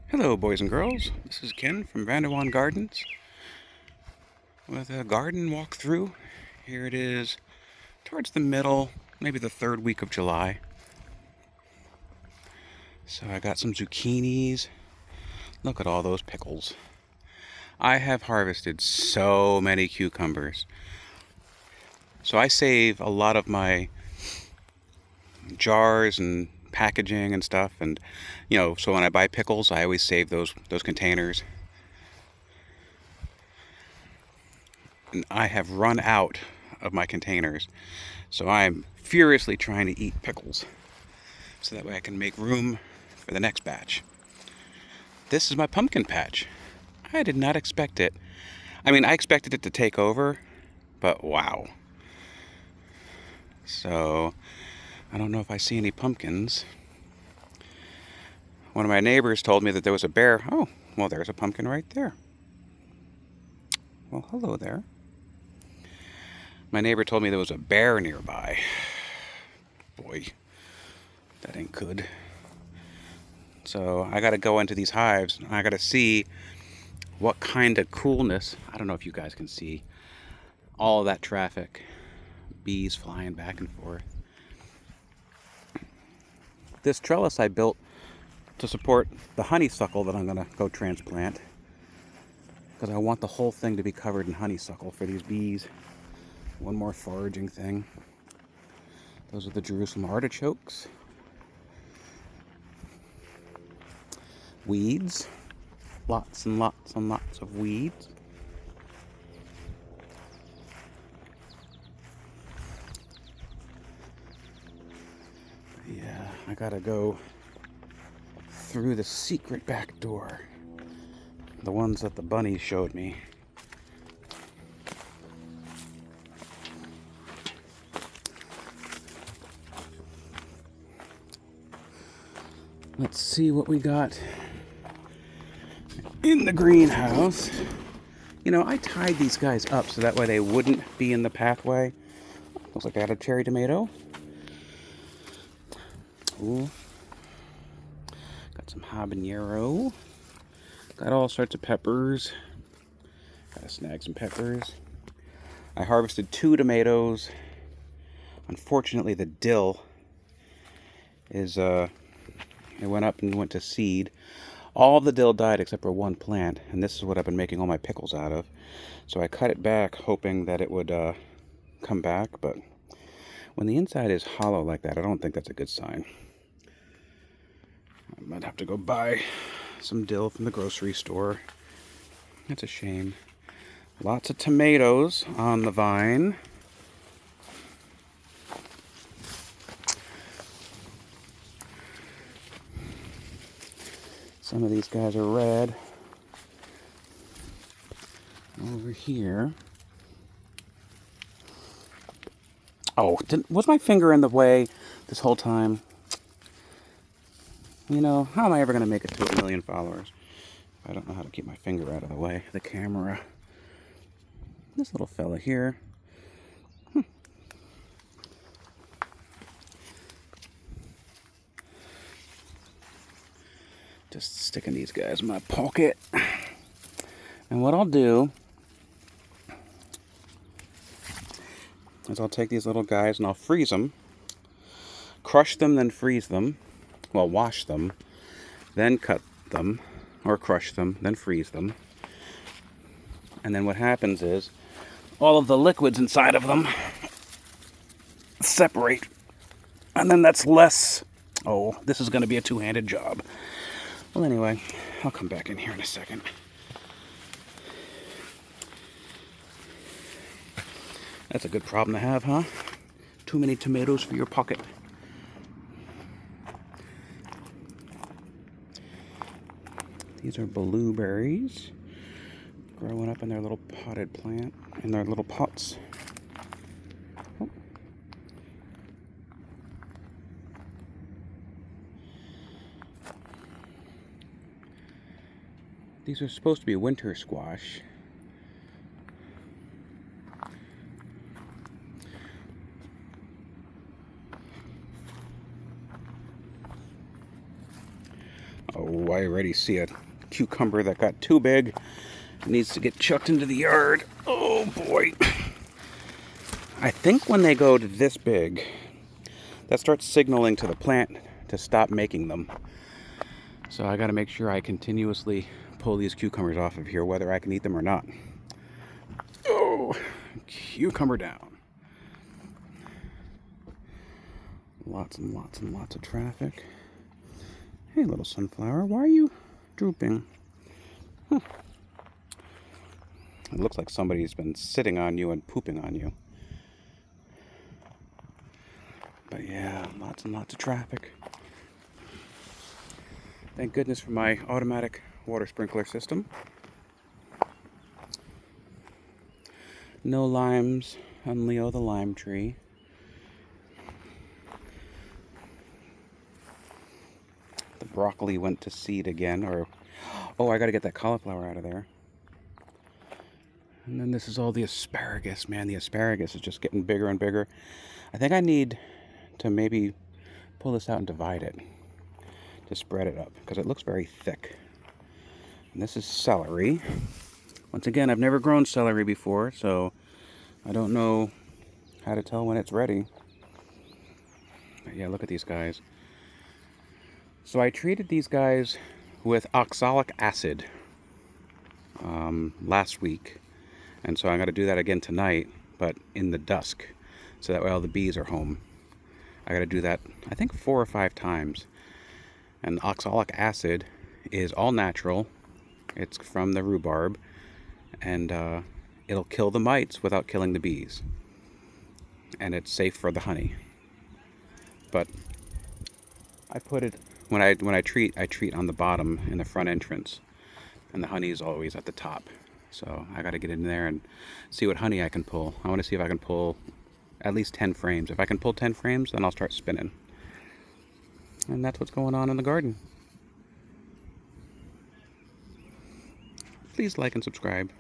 Hello, boys and girls. This is Ken from Vanderwan Gardens with a garden walkthrough. Here it is towards the middle, maybe the third week of July. So I got some zucchinis. Look at all those pickles. I have harvested so many cucumbers. So I save a lot of my jars and packaging and stuff, and so when I buy pickles, I always save those containers. And I have run out of my containers, so I'm furiously trying to eat pickles so that way I can make room for the next batch. This is my pumpkin patch. I did not expect it. I mean, I expected it to take over, but wow. So I don't know if I see any pumpkins. One of my neighbors told me that there was a bear. Oh, well, there's a pumpkin right there. Well, hello there. My neighbor told me there was a bear nearby. Boy, that ain't good. So I gotta go into these hives. I gotta see what kind of coolness. I don't know if you guys can see all of that traffic. Bees flying back and forth. This trellis I built to support the honeysuckle that I'm gonna go transplant, because I want the whole thing to be covered in honeysuckle for these bees. One more foraging thing. Those are the Jerusalem artichokes. Weeds. Lots and lots and lots of weeds. Yeah, I gotta go through the secret back door. The ones that the bunnies showed me. Let's see what we got in the greenhouse. I tied these guys up so that way they wouldn't be in the pathway. Looks like I got a cherry tomato. Ooh. Got some habanero. Got all sorts of peppers. Gotta snag some peppers. I harvested 2 tomatoes. Unfortunately, the dill is, it went up and went to seed. All of the dill died except for one plant, and this is what I've been making all my pickles out of. So I cut it back hoping that it would come back, but when the inside is hollow like that, I don't think that's a good sign. I might have to go buy some dill from the grocery store. That's a shame. Lots of tomatoes on the vine. Some of these guys are red. Over here. Oh, was my finger in the way this whole time? How am I ever going to make it to 1 million followers? I don't know how to keep my finger out of the way of the camera. This little fella here. Just sticking these guys in my pocket. And what I'll do is I'll take these little guys and I'll freeze them. Crush them, then freeze them. Well, wash them, then cut them, or crush them, then freeze them. And then what happens is all of the liquids inside of them separate. And then that's less. Oh, this is going to be a two-handed job. Well, anyway, I'll come back in here in a second. That's a good problem to have, huh? Too many tomatoes for your pocket. These are blueberries growing up in their little potted plant, in their little pots. Oh. These are supposed to be winter squash. Oh, I already see a cucumber that got too big. It needs to get chucked into the yard. Oh boy. I think when they go to this big, that starts signaling to the plant to stop making them. So I got to make sure I continuously pull these cucumbers off of here, whether I can eat them or not. Oh, cucumber down. Lots and lots and lots of traffic. Hey, little sunflower, why are you drooping? Huh. It looks like somebody's been sitting on you and pooping on you. But yeah, lots and lots of traffic. Thank goodness for my automatic water sprinkler system. No limes on Leo the lime tree. The broccoli went to seed again, oh, I gotta get that cauliflower out of there. And then this is all the asparagus. Man, the asparagus is just getting bigger and bigger. I think I need to maybe pull this out and divide it to spread it up, because it looks very thick. And this is celery. Once again, I've never grown celery before, so I don't know how to tell when it's ready. But yeah, look at these guys. So I treated these guys with oxalic acid last week, and so I'm going to do that again tonight, but in the dusk, so that way all the bees are home. I got to do that, I think, 4 or 5 times. And oxalic acid is all natural. It's from the rhubarb, and it'll kill the mites without killing the bees. And it's safe for the honey. But I put it when I treat on the bottom in the front entrance, and the honey is always at the top. So I got to get in there and see what honey I can pull. I want to see if I can pull at least 10 frames. If I can pull 10 frames, then I'll start spinning. And that's what's going on in the garden. Please like and subscribe.